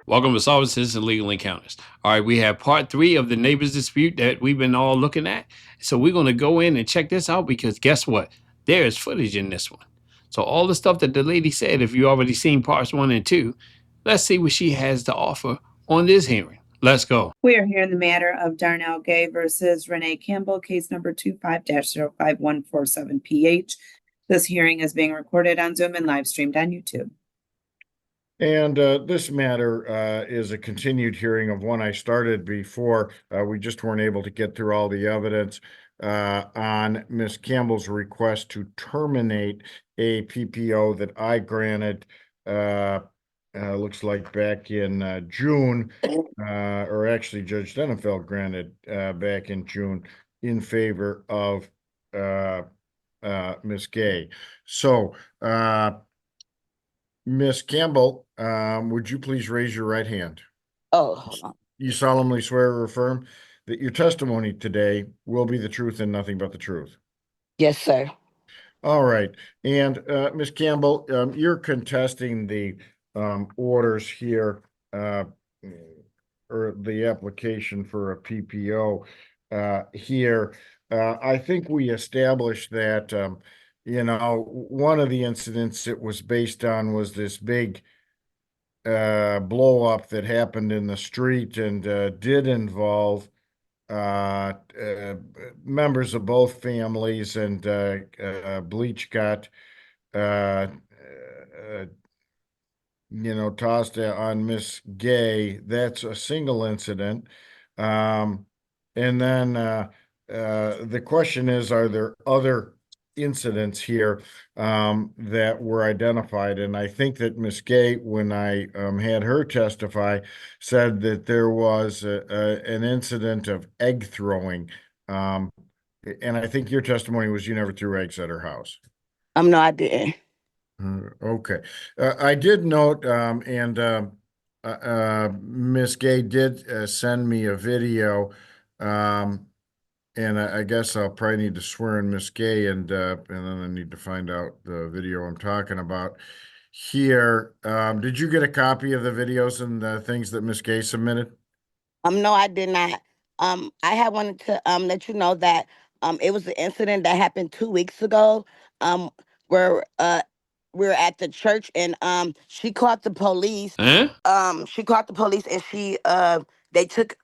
Welcome to Solving Citizen Legal Encounters. All right, we have part 3 of the neighbors dispute that we've been all looking at. So we're going to go in and check this out because guess what? There is footage in this one. So all the stuff that the lady said, if you already seen parts 1 and 2, let's see what she has to offer on this hearing. Let's go. We are here in the matter of Darnell Gay versus Renee Campbell, case number 25-05147PH. This hearing is being recorded on Zoom and live streamed on YouTube. And this matter is a continued hearing of one I started before. We just weren't able to get through all the evidence on Ms. Campbell's request to terminate a PPO that I granted, looks like back in June, or actually Judge Denenfeld granted back in June in favor of Ms. Gay. So, Ms. Campbell, would you please raise your right hand? Oh, hold on. You solemnly swear or affirm that your testimony today will be the truth and nothing but the truth? Yes, sir. All right. And Ms. Campbell, you're contesting the orders here, or the application for a PPO here. I think we established that one of the incidents it was based on was this big blow up that happened in the street and did involve members of both families, and bleach got tossed on Miss Gay. That's a single incident. And then the question is, are there other incidents here that were identified? And I think that Ms. Gay, when I had her testify, said that there was an incident of egg throwing. And I think your testimony was you never threw eggs at her house. No, I didn't. Okay. I did note, and Ms. Gay did send me a video, and I guess I'll probably need to swear in Miss Gay, and then I need to find out the video I'm talking about here. Did you get a copy of the videos and the things that Miss Gay submitted? No, I did not. I had wanted to let you know that it was an incident that happened 2 weeks ago. Where we were at the church and she called the police. She called the police and they took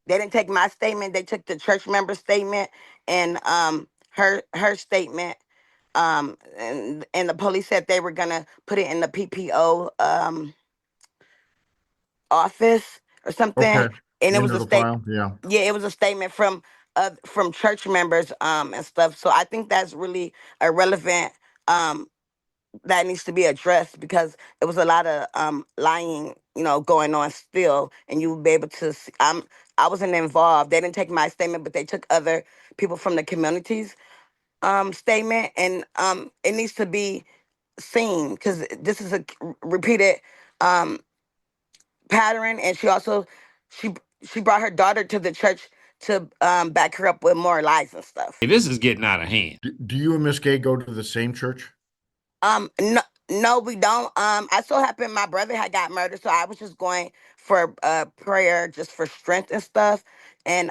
they didn't take my statement, they took the church member statement and her statement. And the police said they were gonna put it in the PPO office or something. Okay. And it was Into a the statement. file, yeah. Yeah, it was a statement from church members and stuff. So I think that's really irrelevant. That needs to be addressed because there was a lot of lying, going on still, and you would be able to see, I wasn't involved. They didn't take my statement, but they took other people from the community's statement, and it needs to be seen because this is a repeated pattern. And she brought her daughter to the church to back her up with more lies and stuff. Hey, this is getting out of hand. Do you and Miss Gay go to the same church? No, we don't. I so happened my brother had got murdered, so I was just going for prayer, just for strength and stuff. And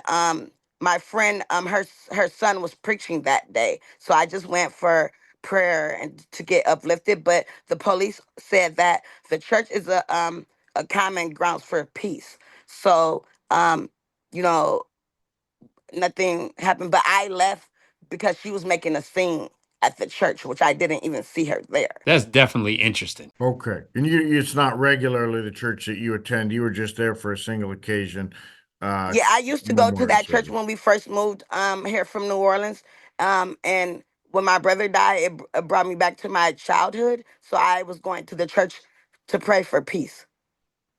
my friend, her son was preaching that day, so I just went for prayer and to get uplifted. But the police said that the church is a common grounds for peace. So you know, nothing happened. But I left because she was making a scene at the church, which I didn't even see her there. That's definitely interesting. Okay. And it's not regularly the church that you attend. You were just there for a single occasion. Yeah, I used to go to that church when we first moved here from New Orleans. And when my brother died, it brought me back to my childhood. So I was going to the church to pray for peace.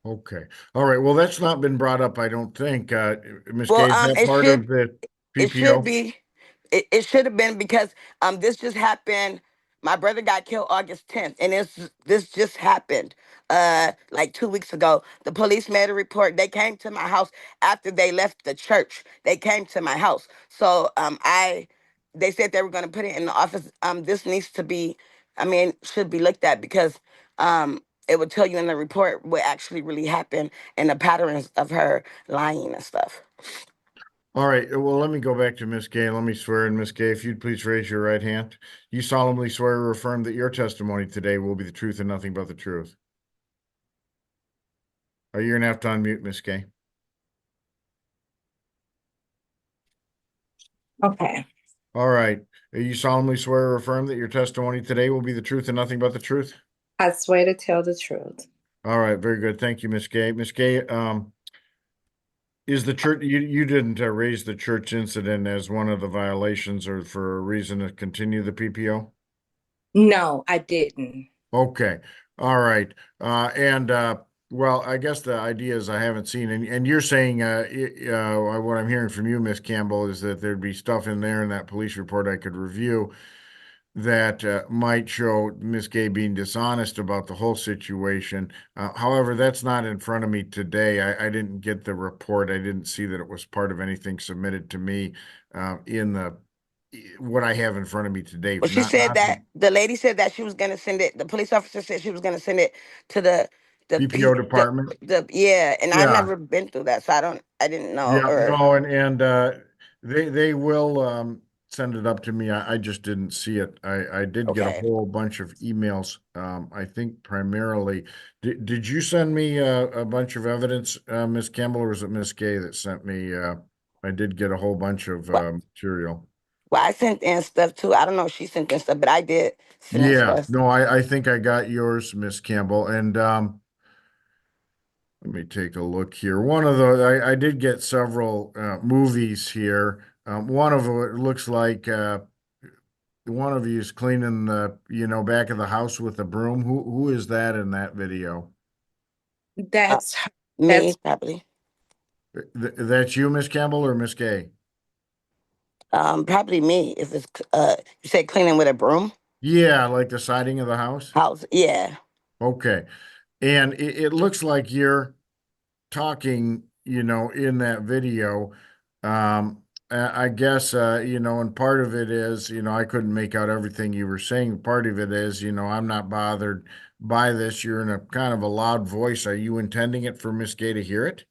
Okay. All right. Well, that's not been brought up, I don't think. Ms. Well, Gay, is that part of the PPO? it should be. It should have been because this just happened. My brother got killed August 10th, and this just happened like 2 weeks ago. The police made a report. They came to my house after they left the church. They came to my house. So they said they were going to put it in the office. This needs to be, should be looked at because it would tell you in the report what actually really happened and the patterns of her lying and stuff. All right, well, let me go back to Miss Gay. Let me swear in, Miss Gay, if you'd please raise your right hand. You solemnly swear or affirm that your testimony today will be the truth and nothing but the truth. You're gonna have to unmute, Miss Gay. Okay. All right. You solemnly swear or affirm that your testimony today will be the truth and nothing but the truth? I swear to tell the truth. All right, very good. Thank you, Miss Gay. Miss Gay, is the church, you didn't raise the church incident as one of the violations or for a reason to continue the PPO? No, I didn't. Okay, all right. Well, I guess the idea is I haven't seen, and you're saying, what I'm hearing from you, Miss Campbell, is that there'd be stuff in there in that police report I could review that might show Miss Gay being dishonest about the whole situation. However, that's not in front of me today. I didn't get the report. I didn't see that it was part of anything submitted to me in what I have in front of me today. Well, she said that the lady said that she was gonna send it. The police officer said she was gonna send it to PPO department. yeah, and I've Yeah. never been through that, so I didn't know. Yeah, Or no, and they will send it up to me. I just didn't see it. I did get a okay, whole bunch of emails. I think primarily. Did you send me a bunch of evidence, Miss Campbell, or was it Miss Gay that sent me? I did get a whole bunch of well, material. I sent in stuff too. I don't know if she sent in stuff, but I did send in Yeah, stuff. no, I think I got yours, Miss Campbell, and let me take a look here. One of the I did get several movies here. One of them it looks like one of you is cleaning the back of the house with a broom. Who is that in that video? Uh, That's Me that's probably, That's you, Miss Campbell, or Miss Gay? probably me. If it's you said cleaning with a broom Yeah, like the siding of the house. house, yeah. Okay, and it looks like you're talking, in that video. I guess, and part of it is, I couldn't make out everything you were saying. Part of it is, I'm not bothered by this. You're in a kind of a loud voice. Are you intending it for Miss Gay to hear it?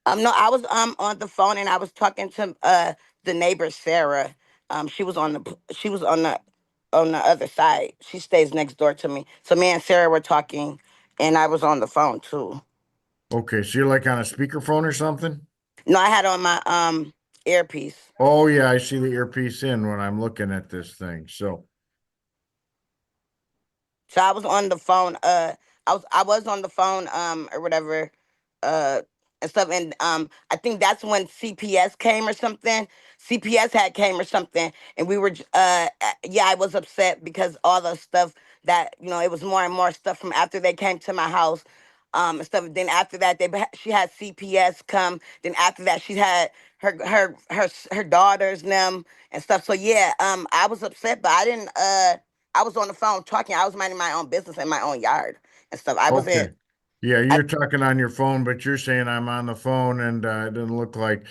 No, I was on the phone and I was talking to the neighbor Sarah. She was on the other side. She stays next door to me. So me and Sarah were talking, and I was on the phone too. Okay, so you're like on a speakerphone or something? No, I had on my earpiece. Oh yeah, I see the earpiece in when I'm looking at this thing. So, So I was on the phone. I was on the phone. Or whatever. Uh, and stuff. And I think that's when CPS came or something. CPS had came or something, and we were. Yeah, I was upset because all the stuff that it was more and more stuff from after they came to my house. And stuff. Then after that, she had CPS come. Then after that, she had her daughters and them and stuff. So yeah, I was upset, but I didn't. I was on the phone talking. I was minding my own business in my own yard and stuff. I okay. wasn't. Yeah, I you're talking on your phone, but you're saying I'm on the phone, and it didn't look like.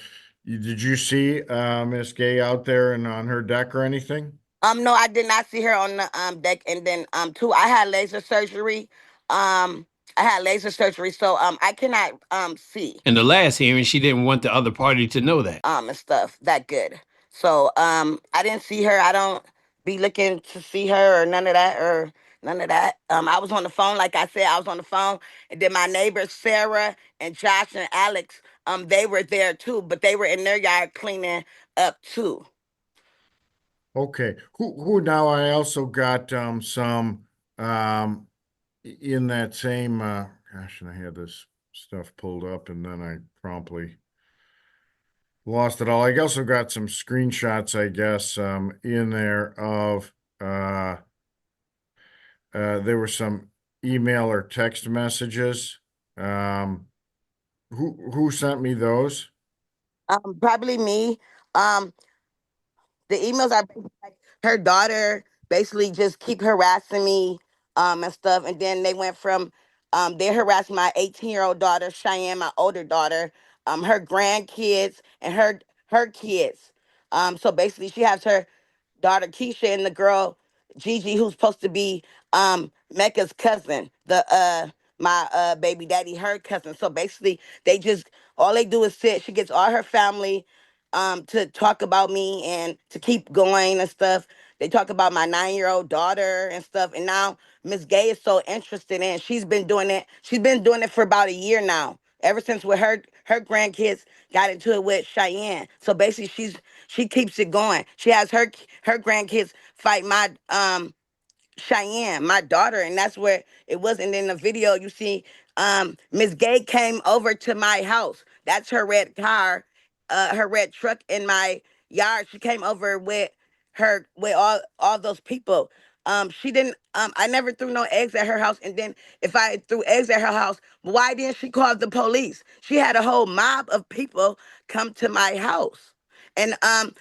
Did you see Miss Gay out there and on her deck or anything? no, I did not see her on the deck. And then two, I had laser surgery. So I cannot see. In the last hearing, she didn't want the other party to know that. And stuff that good. So I didn't see her. I don't be looking to see her or none of that or none of that. I was on the phone, like I said, I was on the phone, and then my neighbors Sarah and Josh and Alex, they were there too, but they were in their yard cleaning up too. Okay. Who now I also got some in that same gosh, and I had this stuff pulled up and then I promptly lost it all. I also got some screenshots, I guess, in there of there were some email or text messages. Um, who sent me those? Probably me. Um, the emails are like her daughter basically just keep harassing me and stuff, and then they went from they harassed my 18-year-old daughter Cheyenne, my older daughter, her grandkids and her kids. So basically she has her daughter Keisha and the girl Gigi, who's supposed to be Mecca's cousin, my baby daddy, her cousin. So basically, they just all they do is sit. She gets all her family to talk about me and to keep going and stuff. They talk about my 9-year-old daughter and stuff. And now Miss Gay is so interested in. She's been doing it. She's been doing it for about a year now. Ever since with her grandkids got into it with Cheyenne. So basically, she keeps it going. She has her grandkids fight my Cheyenne, my daughter, and that's where it was. And in the video, you see, Miss Gay came over to my house. That's her red car, her red truck in my yard. She came over with all those people. She didn't. I never threw no eggs at her house. And then if I threw eggs at her house, why didn't she call the police? She had a whole mob of people come to my house, and I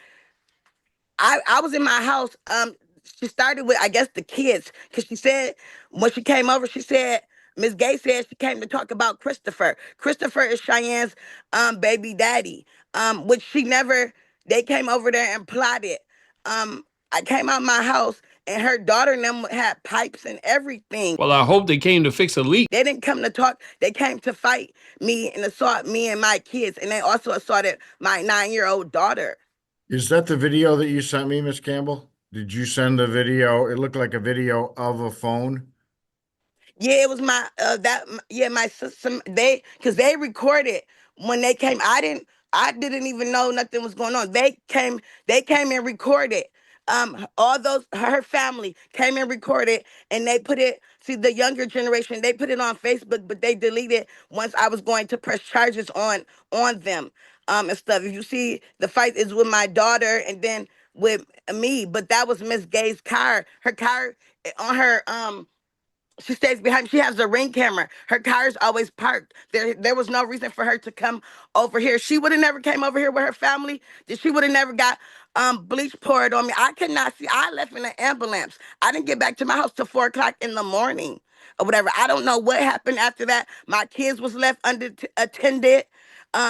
was in my house. She started with, I guess, the kids, because she said when she came over, she said Miss Gay said she came to talk about Christopher. Christopher is Cheyenne's baby daddy. Which she never. They came over there and plotted. I came out my house and her daughter and them had pipes and everything. Well, I hope they came to fix a leak. They didn't come to talk. They came to fight me and assault me and my kids, and they also assaulted my 9-year-old daughter. Is that the video that you sent me, Miss Campbell? Did you send the video? It looked like a video of a phone. Yeah, it was my my sister. Because they recorded when they came. I didn't even know nothing was going on. They came and recorded. All those her family came and recorded, and they put it. See, the younger generation, they put it on Facebook, but they deleted once I was going to press charges on them and stuff. If you see, the fight is with my daughter and then with me, but that was Miss Gay's car. Her car on her she stays behind. She has a ring camera. Her car is always parked. There was no reason for her to come over here. She would have never came over here with her family. She would have never got bleach poured on me. I could not see. I left in an ambulance. I didn't get back to my house till 4 o'clock in the morning or whatever. I don't know what happened after that. My kids was left unattended.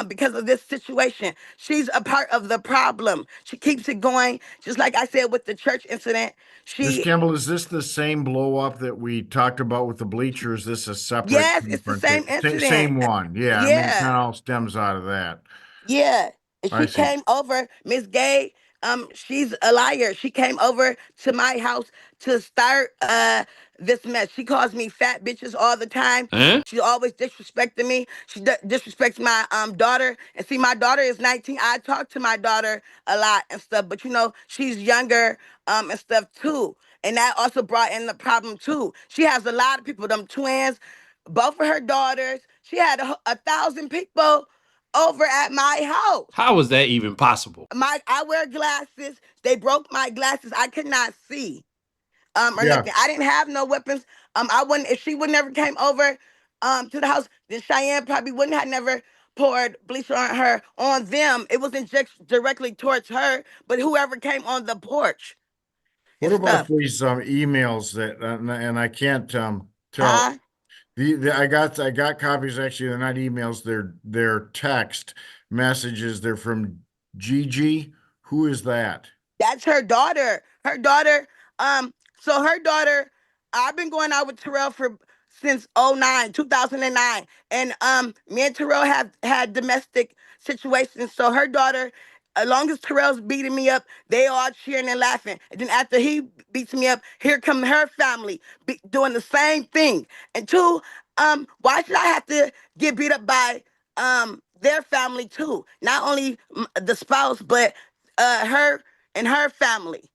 Because of this situation, she's a part of the problem. She keeps it going, just like I said with the church incident. Miss She Campbell, is this the same blow up that we talked about with the bleach, or is this a separate? Yes, it's the same Same incident. one. Yeah, I mean, it Yeah, kind of all stems out of that. yeah. And I she see. came over, Miss Gay. She's a liar. She came over to my house to start this mess. She calls me fat bitches all the time. Huh? She always disrespecting me. She disrespects my daughter. And see, my daughter is 19. I talk to my daughter a lot and stuff, but she's younger and stuff too. And that also brought in the problem too. She has a lot of people, them twins, both of her daughters. She had 1,000 people over at my house. How was that even possible? I wear glasses. They broke my glasses. I could not see or Yeah. nothing. I didn't have no weapons. I wouldn't if she would never came over to the house, then Cheyenne probably wouldn't have never poured bleach on them. It wasn't just directly towards her, but whoever came on the porch What and about stuff. these emails that and I can't tell. Huh? I got copies. Actually, they're not emails. They're text messages. They're from Gigi. Who is that? That's her daughter. Her daughter, so her daughter, I've been going out with Terrell since 2009. And me and Terrell have had domestic situations. So her daughter, as long as Terrell's beating me up, they all cheering and laughing. And then after he beats me up, here come her family doing the same thing. And two, why should I have to get beat up by their family too? Not only the spouse, but her and her family.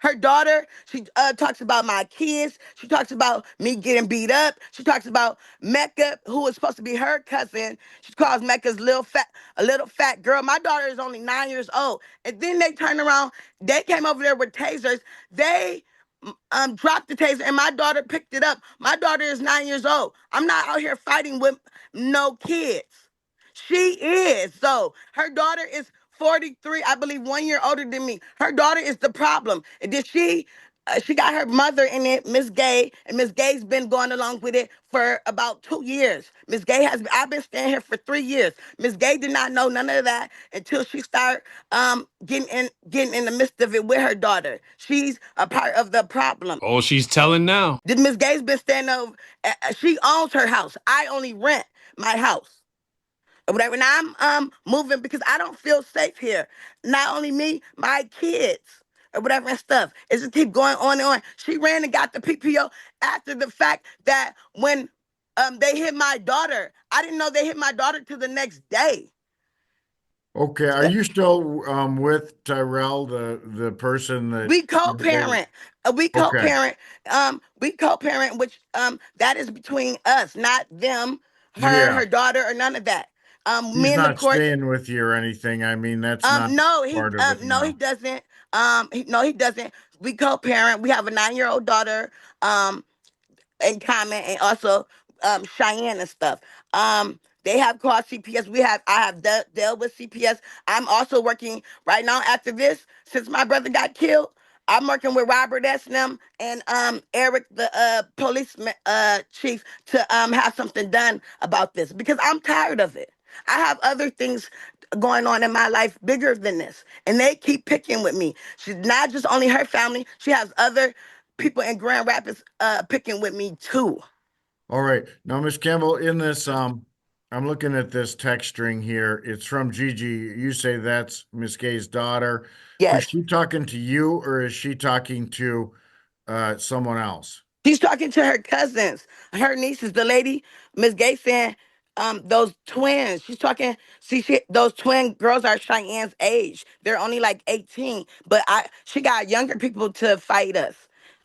Her daughter, she talks about my kids. She talks about me getting beat up. She talks about Mecca, who is supposed to be her cousin. She calls Mecca's a little fat girl. My daughter is only 9 years old. And then they turn around. They came over there with tasers. They dropped the taser and my daughter picked it up. My daughter is 9 years old. I'm not out here fighting with no kids. She is. So her daughter is 43, I believe 1 year older than me. Her daughter is the problem. And did she she got her mother in it, Miss Gay, and Miss Gay's been going along with it for about 2 years. Miss Gay I've been staying here for 3 years. Miss Gay did not know none of that until she started getting in the midst of it with her daughter. She's a part of the problem. Oh, she's telling now. Miss Gay's been staying over. She owns her house. I only rent my house or whatever. And I'm moving because I don't feel safe here. Not only me, my kids or whatever and stuff. It just keep going on and on. She ran and got the PPO after the fact that when they hit my daughter, I didn't know they hit my daughter till the next day. Okay, are you still with Tyrell, the person that We co-parent. We Okay. co-parent. We co-parent, which that is between us, not them, Yeah. her daughter, or none of that. He's Me and the not court. staying with you or anything. I mean, that's not No, part of it no, now. he doesn't. No, he doesn't. We co-parent. We have a 9-year-old daughter. In common, and also Cheyenne and stuff. They have called CPS. I have dealt with CPS. I'm also working right now after this. Since my brother got killed, I'm working with Robert S. them and Eric, the policeman chief, to have something done about this because I'm tired of it. I have other things going on in my life bigger than this, and they keep picking with me. She's not just only her family; she has other people in Grand Rapids picking with me too. All right. Now, Miss Campbell, in this, I'm looking at this text string here. It's from Gigi. You say that's Miss Gay's daughter. Is Yes. she talking to you or is she talking to someone else? She's talking to her cousins, her nieces, the lady, Miss Gay saying, those twins. She's talking, those twin girls are Cheyenne's age. They're only like 18, but she got younger people to fight us.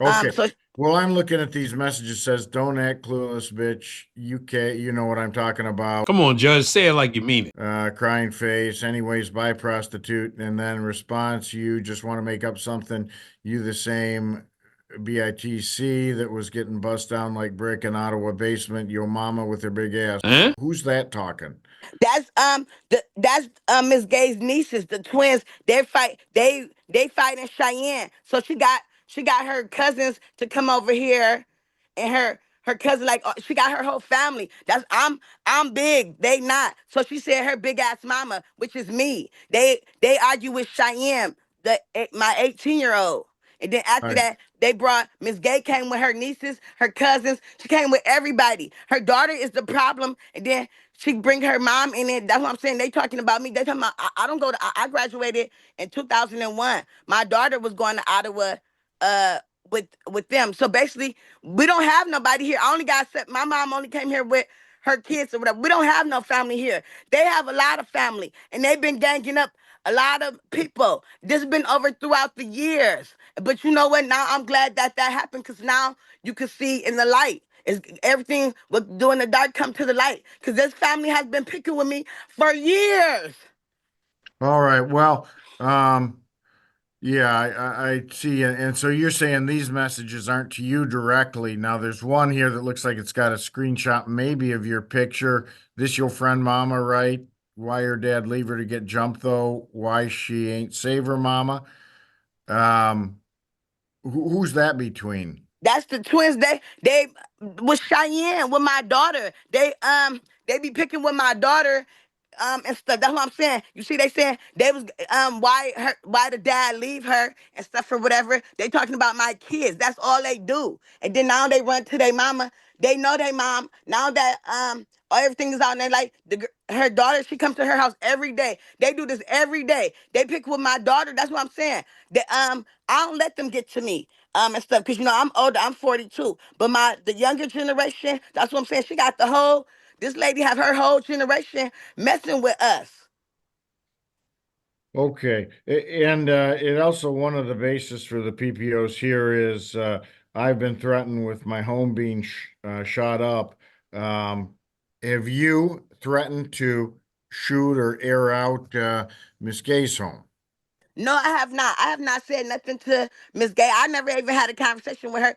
Okay. So Well, I'm looking at these messages. Says, "Don't act clueless, bitch. UK, you know what I'm talking about." Come on, Judge, say it like you mean it. Crying face. Anyways, bye, prostitute. And then response, you just want to make up something. You the same BITC that was getting bust down like brick in Ottawa basement. Your mama with her big ass. Huh? Who's that talking? that's Miss Gay's nieces, the twins. They fight in Cheyenne. So she got her cousins to come over here, and her cousin, like, she got her whole family. I'm big, they not. So she said her big ass mama, which is me. They argue with Cheyenne, my 18-year-old. And then after Right. that, they brought Miss Gay came with her nieces, her cousins. She came with everybody. Her daughter is the problem. And then she bring her mom in it. That's what I'm saying. They talking about me. They talking about I don't go to. I graduated in 2001. My daughter was going to Ottawa uh with them. So basically, we don't have nobody here. I only got set. My mom only came here with her kids or whatever. We don't have no family here. They have a lot of family, and they've been ganging up a lot of people. This has been over throughout the years. But you know what? Now I'm glad that happened because now you can see in the light. Is everything was doing the dark come to the light? Because this family has been picking with me for years. All right. Well, yeah, I see. And so you're saying these messages aren't to you directly. Now, there's one here that looks like it's got a screenshot, maybe of your picture. This your friend Mama, right? Why her dad leave her to get jumped, though? Why she ain't save her mama? Um, who's that between? That's the twins. They with Cheyenne with my daughter. They be picking with my daughter and stuff. That's what I'm saying. You see, they saying they was why the dad leave her and stuff or whatever. They talking about my kids. That's all they do. And then now they run to their mama. They know their mom. Now that everything is out and they like her daughter, she comes to her house every day. They do this every day. They pick with my daughter. That's what I'm saying. I don't let them get to me and stuff because I'm older. I'm 42. But the younger generation, that's what I'm saying. She got this lady have her whole generation messing with us. Okay. And it also, one of the basis for the PPOs here is I've been threatened with my home being shot up. Have you threatened to shoot or air out Miss Gay's home? No, I have not. I have not said nothing to Miss Gay. I never even had a conversation with her.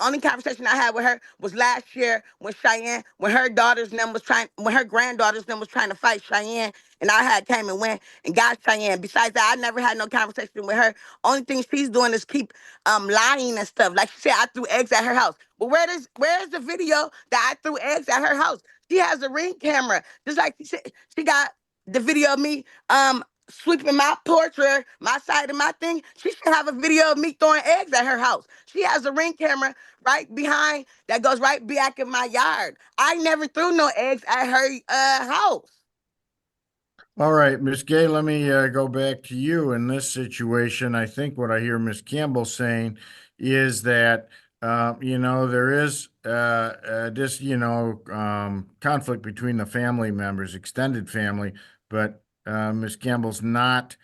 Only conversation I had with her was last year when Cheyenne, when her daughter's name was trying, when her granddaughter's name was trying to fight Cheyenne, and I had came and went and got Cheyenne. Besides that, I never had no conversation with her. Only thing she's doing is keep lying and stuff. Like she said, I threw eggs at her house. But where's the video that I threw eggs at her house? She has a Ring camera, just like she said. She got the video of me sweeping my porch or my side of my thing. She should have a video of me throwing eggs at her house. She has a Ring camera right behind that goes right back in my yard. I never threw no eggs at her house. All right, Miss Gay, let me go back to you in this situation. I think what I hear Miss Campbell saying is that there is this conflict between the family members, extended family, but Miss Campbell's not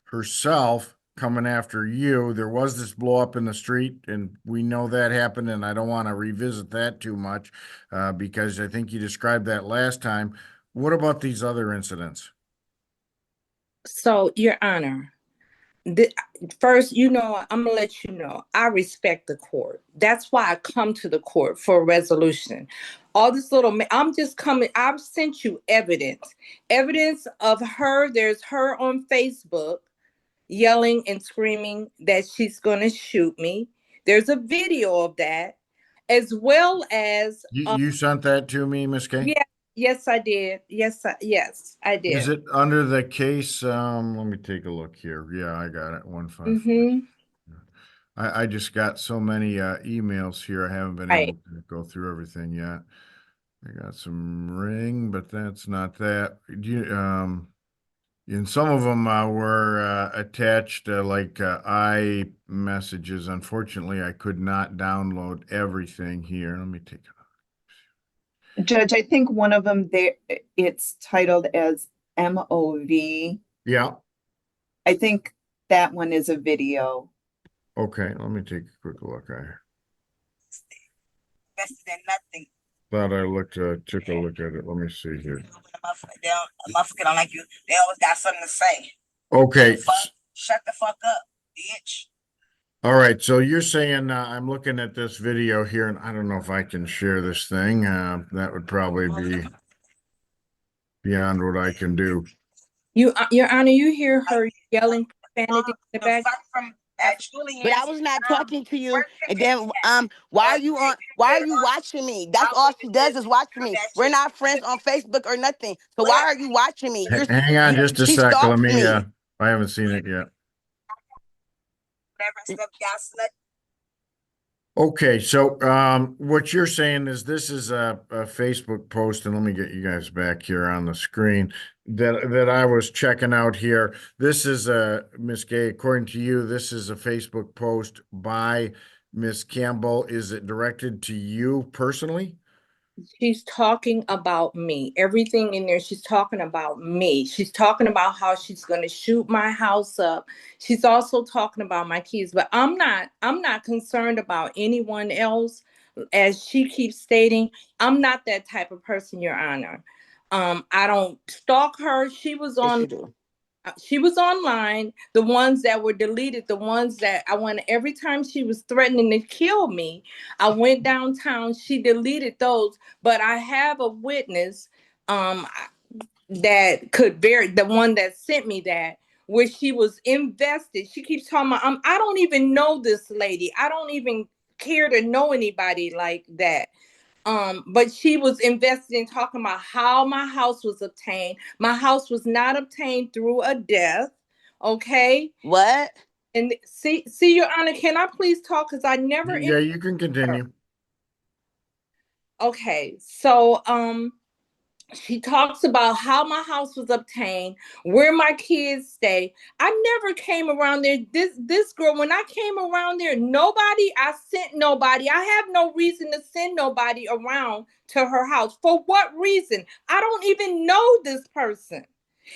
herself coming after you. There was this blow up in the street, and we know that happened, and I don't want to revisit that too much because I think you described that last time. What about these other incidents? So, Your Honor, first, I'm gonna let you know, I respect the court. That's why I come to the court for a resolution. All this I'm just coming. I've sent you evidence of her. There's her on Facebook yelling and screaming that she's gonna shoot me. There's a video of that, as well as You sent that to me, Miss Kay? yeah. Yes, I did. Yes, I did. Is it under the case? Let me take a look here. Yeah, I got it. 1-5. Mm-hmm. I just got so many emails here. I haven't been able to go through everything yet. I got some Ring, but that's not that. And some of them were attached like iMessages. Unfortunately, I could not download everything here. Let me take it. Judge, I think one of them there, it's titled as MOV. Yeah. I think that one is a video. Okay, let me take a quick look. Invested in nothing. Thought I took a look at it. Let me see here. A motherfucker don't like you. They always got something to say. Okay. Shut the fuck up, bitch. All right. So you're saying I'm looking at this video here, and I don't know if I can share this thing. That would probably be beyond what I can do. Your Honor, you hear her yelling profanity in the back. But I was not talking to you. And then why are you watching me? That's all she does is watch me. We're not friends on Facebook or nothing. So why are you watching me? Hang on just a sec. Let me I haven't seen it yet. Okay, so what you're saying is this is a Facebook post, and let me get you guys back here on the screen that I was checking out here. This is Miss Gay, according to you, this is a Facebook post by Miss Campbell. Is it directed to you personally? She's talking about me. Everything in there, she's talking about me. She's talking about how she's going to shoot my house up. She's also talking about my kids, but I'm not concerned about anyone else. As she keeps stating, I'm not that type of person, Your Honor. I don't stalk her. She was online, the ones that were deleted, the ones that I went, every time she was threatening to kill me, I went downtown, she deleted those, but I have a witness that could the one that sent me that, where she was invested. She keeps talking about, I don't even know this lady. I don't even care to know anybody like that. But she was invested in talking about how my house was obtained. My house was not obtained through a death. Okay. What? And see, Your Honor, can I please talk? Because I never. Yeah, you can continue. Okay, so she talks about how my house was obtained, where my kids stay. I never came around there. This girl, when I came around there, I sent nobody. I have no reason to send nobody around to her house. For what reason? I don't even know this person.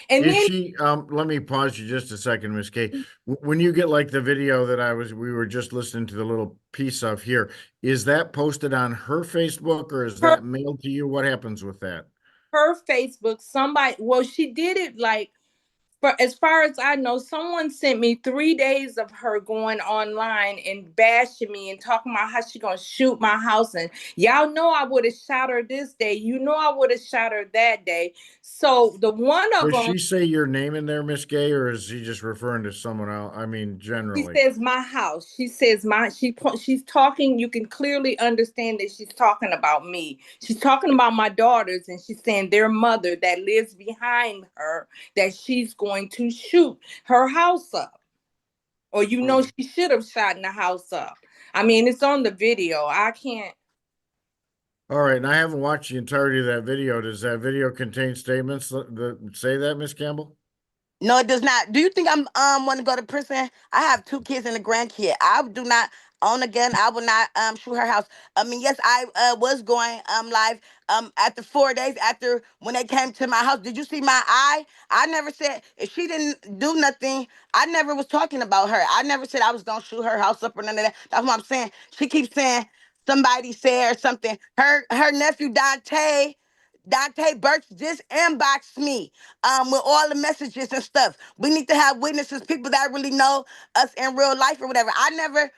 And Is then she, let me pause you just a second, Miss Kay. When you get like the video that we were just listening to the little piece of here, is that posted on her Facebook or is that mailed to you? What happens with that? her Facebook, she did it like as far as I know, someone sent me 3 days of her going online and bashing me and talking about how she gonna shoot my house. And y'all know I would have shot her this day. You know I would have shot her that day. So the one of Does them, she say your name in there, Miss Gay, or is she just referring to someone else? I mean, she generally. says my house. She says she's talking. You can clearly understand that she's talking about me. She's talking about my daughters, and she's saying their mother that lives behind her, that she's going to shoot her house up. Or she should have shot the house up. I mean, it's on the video. I can't. All right, and I haven't watched the entirety of that video. Does that video contain statements that say that, Miss Campbell? No, it does not. Do you think I'm want to go to prison? I have 2 kids and a grandkid. I do not own a gun. I will not shoot her house. I mean, yes, I was going live after 4 days after when they came to my house. Did you see my eye? I never said if she didn't do nothing. I never was talking about her. I never said I was gonna shoot her house up or none of that. That's what I'm saying. She keeps saying somebody said or something. Her nephew Dante Burks just inboxed me with all the messages and stuff. We need to have witnesses, people that really know us in real life or whatever. I never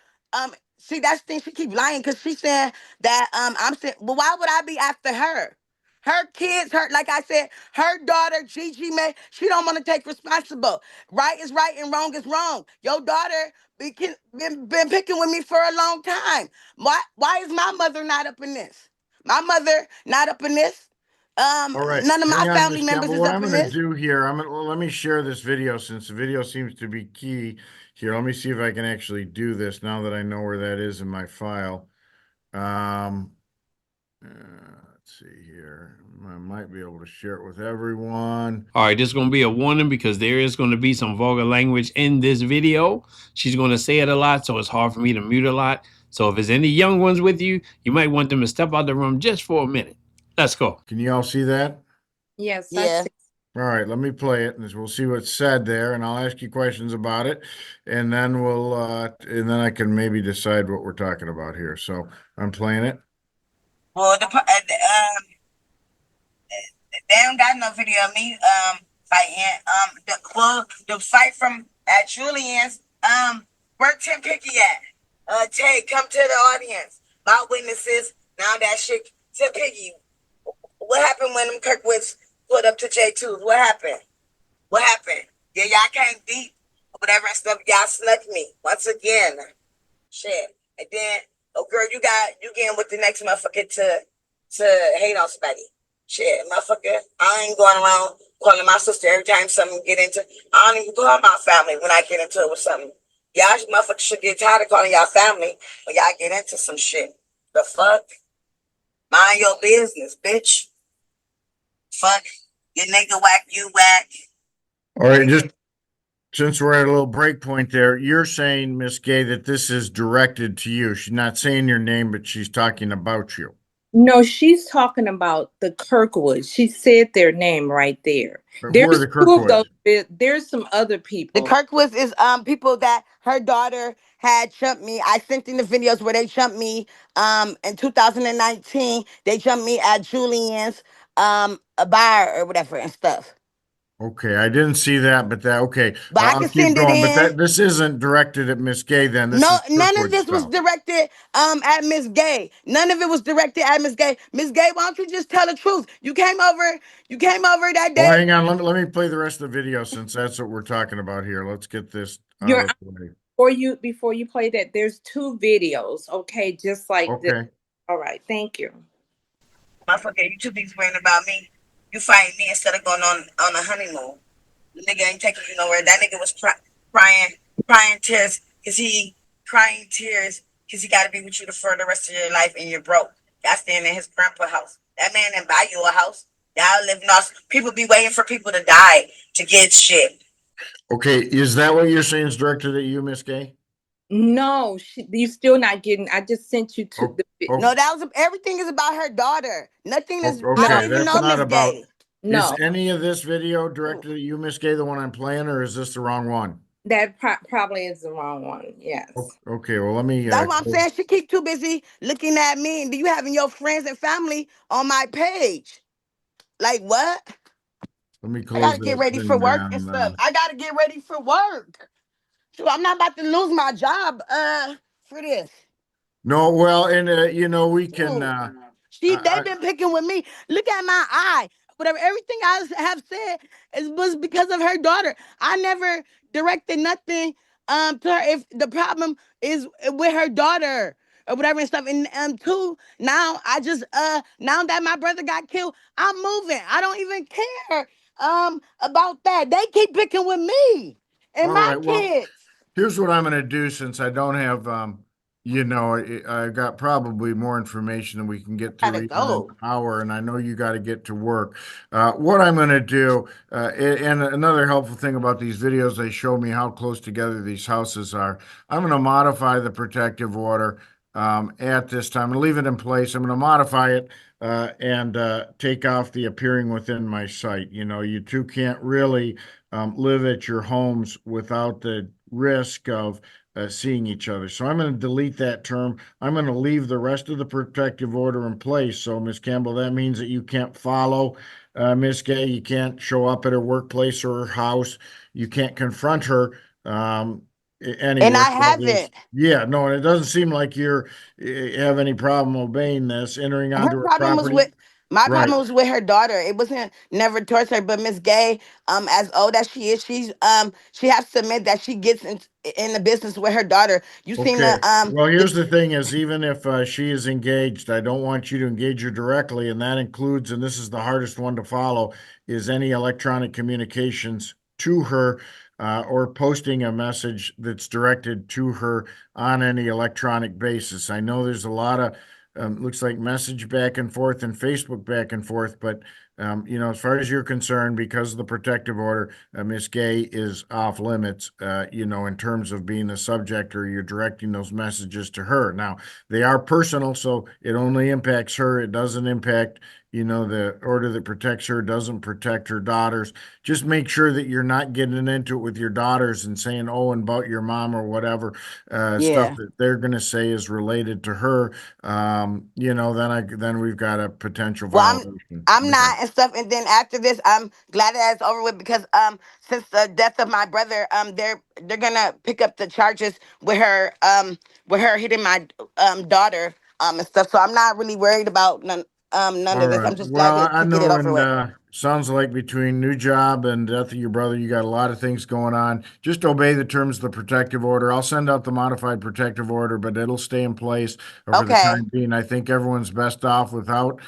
see that's the thing. She keep lying because she's saying that I'm saying, well, why would I be after her? Her kids, like I said, her daughter Gigi May, she don't want to take responsible. Right is right and wrong is wrong. Your daughter been picking with me for a long time. Why is my mother not up in this? My mother not up in this. All right, None of my hang on, family Miss members Campbell. is What up I'm in gonna this. do here, let me share this video since the video seems to be key here. Let me see if I can actually do this now that I know where that is in my file. Um, let's see here. I might be able to share it with everyone. All right, this is going to be a warning because there is going to be some vulgar language in this video. She's going to say it a lot, so it's hard for me to mute a lot. So if there's any young ones with you, you might want them to step out the room just for a minute. Let's go. Can you all see that? Yes, I Yeah. see. All right, let me play it and we'll see what's said there, and I'll ask you questions about it, and then and then I can maybe decide what we're talking about here. So I'm playing it. Well, they don't got no video of me fighting. The fight from at Julian's where Tim Picky at? Tay, come to the audience. My witnesses. Now that shit, Tim Picky. What happened when them Kirkwoods put up to J2s? What happened? What happened? Yeah, y'all came deep, whatever and stuff. Y'all snuck me once again. Shit. And then, oh girl, you getting with the next motherfucker to hate on somebody. Shit, motherfucker. I ain't going around calling my sister every time something get into. I don't even call my family when I get into it with something. Y'all motherfuckers should get tired of calling y'all family when y'all get into some shit. The fuck? Mind your business, bitch. Fuck. Your nigga whack, you whack. All right, just since we're at a little break point there, you're saying, Miss Gay, that this is directed to you. She's not saying your name, but she's talking about you. No, she's talking about the Kirkwoods. She said their name right there. But who There's are the 2 of those. Kirkwoods? There's some other The people. Kirkwoods is people that her daughter had jumped me. I sent in the videos where they jumped me in 2019. They jumped me at Julian's a bar or whatever and stuff. Okay, I didn't see that, but okay. But I I'll can keep send it going. But in. this isn't directed at Miss Gay then. This No, is none of Kirkwood this was stuff. directed at Miss Gay. None of it was directed at Miss Gay. Miss Gay, why don't you just tell the truth? You came over that Well, day. hang on. Let me play the rest of the video since that's what we're talking about here. Let's get this out You're of the way. before you play that, there's 2 videos, okay, just like this. Okay. All right, thank you. Motherfucker, you too busy worrying about me. You fighting me instead of going on a honeymoon. The nigga ain't taking you nowhere. That nigga was crying tears because he got to be with you for the rest of your life and you're broke. Y'all staying in his grandpa house. That man didn't buy you a house. Y'all live lost. People be waiting for people to die to get shit. Okay, is that what you're saying is directed at you, Miss Gay? No, you're still not getting. I just sent you to the. Oh, No, everything is about her daughter. Nothing is. okay, I don't even that's know not Miss about. Gay. No, Is any of this video directed at you, Miss Gay, the one I'm playing, or is this the wrong one? that probably is the wrong one. Yes. Okay, well, let me. That's what I'm saying. She keep too busy looking at me and you having your friends and family on my page. Like what? Let me I close gotta get that ready for thing work and down stuff. then. I gotta get ready for work. Shoot, I'm not about to lose my job for this. No, well, and you know, we can, Shoot. They've I, been picking with me. Look at my eye. Whatever, everything I have said was because of her daughter. I never directed nothing to her. If the problem is with her daughter or whatever and stuff, and two, now I just now that my brother got killed, I'm moving. I don't even care about that. They keep picking with me and all my right, well, kids. here's what I'm going to do since I don't have, you know, I got probably more information than we can get through Gotta even in an go. hour, and I know you got to get to work. What I'm going to do, and another helpful thing about these videos, they show me how close together these houses are. I'm going to modify the protective order at this time and leave it in place. I'm going to modify it and take off the appearing within my sight. You know, you two can't really live at your homes without the risk of seeing each other. So I'm going to delete that term. I'm going to leave the rest of the protective order in place. So, Ms. Campbell, that means that you can't follow Ms. Gay. You can't show up at her workplace or her house. You can't confront her And anywhere. I haven't. Yeah, no, and it doesn't seem like you're have any problem obeying this, entering Her onto her problem was property. with my Right. problem was with her daughter. It wasn't never towards her, but Miss Gay, as old as she is, she has to admit that she gets in the business with her daughter. You seen Okay. Well, the here's the thing is even if she is engaged, I don't want you to engage her directly, and that includes, and this is the hardest one to follow, is any electronic communications to her or posting a message that's directed to her on any electronic basis. I know there's a lot of looks like message back and forth and Facebook back and forth, but you know, as far as you're concerned, because of the protective order, Miss Gay is off limits, you know, in terms of being the subject or you're directing those messages to her. Now, they are personal, so it only impacts her. It doesn't impact, you know, the order that protects her, doesn't protect her daughters. Just make sure that you're not getting into it with your daughters and saying, oh, and about your mom or whatever stuff yeah. that they're going to say is related to her. You know, then we've got a potential Well, violation I'm there. not and stuff. And then after this, I'm glad that it's over with because since the death of my brother, they're gonna pick up the charges with her hitting my daughter and stuff. So I'm not really worried about none All of this. right. I'm just glad Well, I to get it know, over and with. sounds like between new job and death of your brother, you got a lot of things going on. Just obey the terms of the protective order. I'll send out the modified protective order, but it'll stay in place for the Okay. time being. I think everyone's best off without,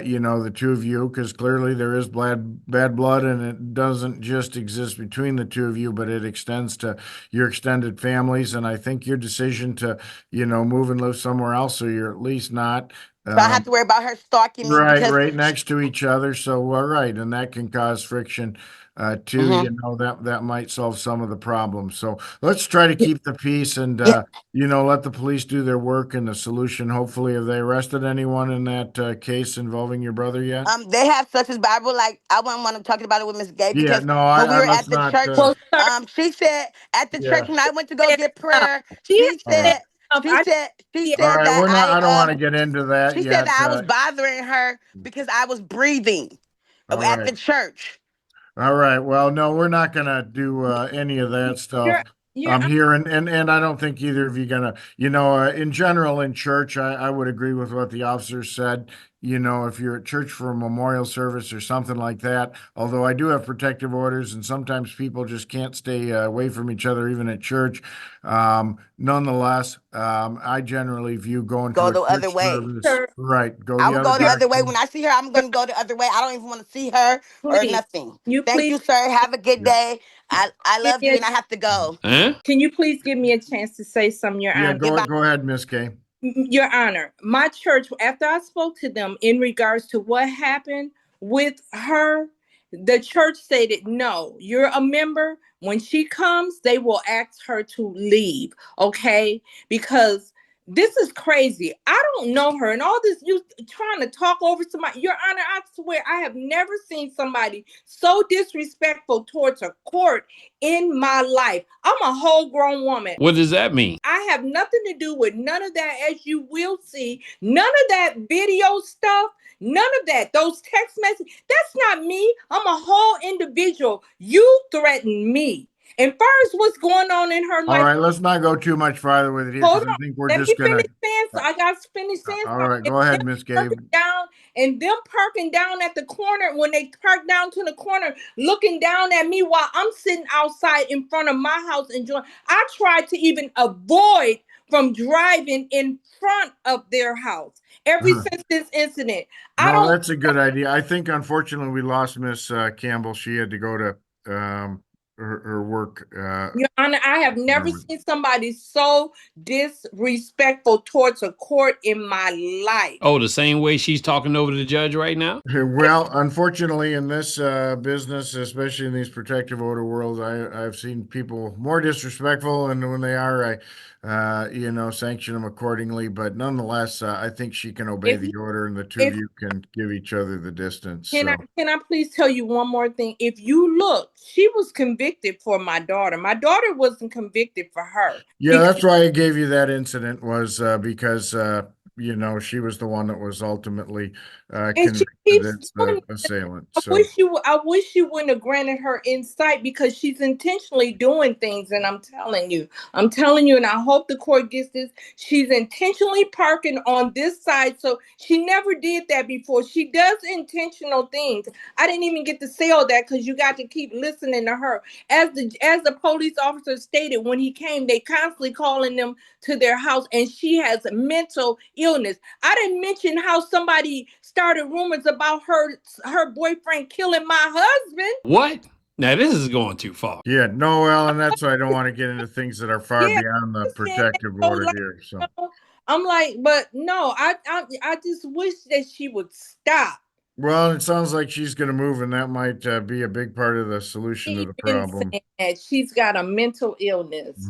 you know, the two of you, because clearly there is bad blood, and it doesn't just exist between the two of you, but it extends to your extended families. And I think your decision to, you know, move and live somewhere else, so you're at least not. So I have to worry about her stalking me Right, because. right next to each other. So, right, and that can cause friction too. Mhm. You know, that might solve some of the problems. So let's try to Yeah, keep the peace and Yeah. you know, let the police do their work and the solution. Hopefully, have they arrested anyone in that case involving your brother yet? They have such as Bible. Like I wouldn't want to talk about it with Miss Gay Yeah, because no, when we I were let's at the not. church, well, sir, she said at the church Yeah, when I went to go fair get enough. prayer, She she all fair right, said enough. she Yeah, all said right. that We're not. I don't want to get into that she said yet. that I was bothering her because I was breathing All at right. the church. All right. Well, no, we're not gonna do any of that stuff you're here, and I don't think either of you gonna. You know, in general, in church, I would agree with what the officer said. You know, if you're at church for a memorial service or something like that, although I do have protective orders, and sometimes people just can't stay away from each other even at church. Nonetheless, I generally view going to Go a the other church way. service, sir, right, go I the would other go the you're other way. When direction. I see her, I'm gonna go the other way. I don't even want to see her or please. nothing. You Thank please you, sir. Have a good Yeah. day. I give love me you a and I have to go. Huh? can you please give me a chance to say something, Your Yeah. Honor? Go Goodbye. go ahead, Miss Kay. Your Honor, my church, after I spoke to them in regards to what happened with her, the church stated, no, you're a member. When she comes, they will ask her to leave, okay? Because This is crazy. I don't know her. And all this, you trying to talk over somebody. Your Honor, I swear, I have never seen somebody so disrespectful towards a court in my life. I'm a whole grown woman. What does that mean? I have nothing to do with none of that, as you will see. None of that video stuff. None of that. Those text messages. That's not me. I'm a whole individual. You threatened me. And first, what's going on in her All life? right, let's not go too much farther with it here, Hold because I on. think we're Let me just gonna. finish saying so. I got to finish saying All right, go ahead, Miss Gabe. down and them parking down at the corner when they park down to the corner looking down at me while I'm sitting outside in front of my house enjoying. I tried to even avoid from driving in front of their house ever since this incident. No, that's a good idea. I think unfortunately we lost Miss Campbell. She had to go to her work. Your Honor, I have never seen somebody so disrespectful towards a court in my life. Oh, the same way she's talking over the judge right now? Well, unfortunately, in this business, especially in these protective order worlds, I've seen people more disrespectful, and when they are, I sanction them accordingly. But nonetheless, I think she can obey the order, and the two of you can give each other the distance. Can I please tell you one more thing? If you look, she was convicted for my daughter. My daughter wasn't convicted for her. Yeah, that's why I gave you that incident, was because she was the one that was ultimately convicted as the assailant. I wish you wouldn't have granted her insight, because she's intentionally doing things, and I'm telling you, and I hope the court gets this. She's intentionally parking on this side, so she never did that before. She does intentional things. I didn't even get to say all that because you got to keep listening to her. As the police officer stated when he came, they constantly calling them to their house, and she has mental illness. I didn't mention how somebody started rumors about her boyfriend killing my husband. What? Now this is going too far. Yeah, no, well, and that's why I don't want to get into things that are far beyond the protective order here. So I'm like, but no, I just wish that she would stop. Well, it sounds like she's going to move, and that might be a big part of the solution to the problem. She's got a mental illness.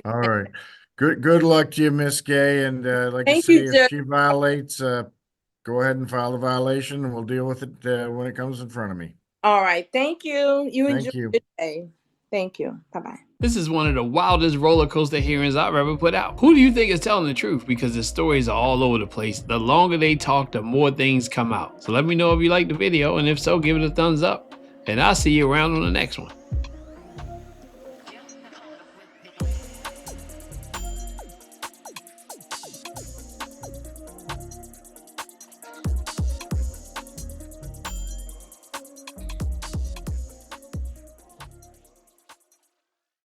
All right. Good luck to you, Miss Gay. And like I say, if she violates, go ahead and file the violation, and we'll deal with it when it comes in front of me. All right. Thank you. You enjoy your day. Thank you. Bye-bye. This is one of the wildest roller coaster hearings I've ever put out. Who do you think is telling the truth? Because the stories are all over the place. The longer they talk, the more things come out. So let me know if you like the video, and if so, give it a thumbs up. And I'll see you around on the next one.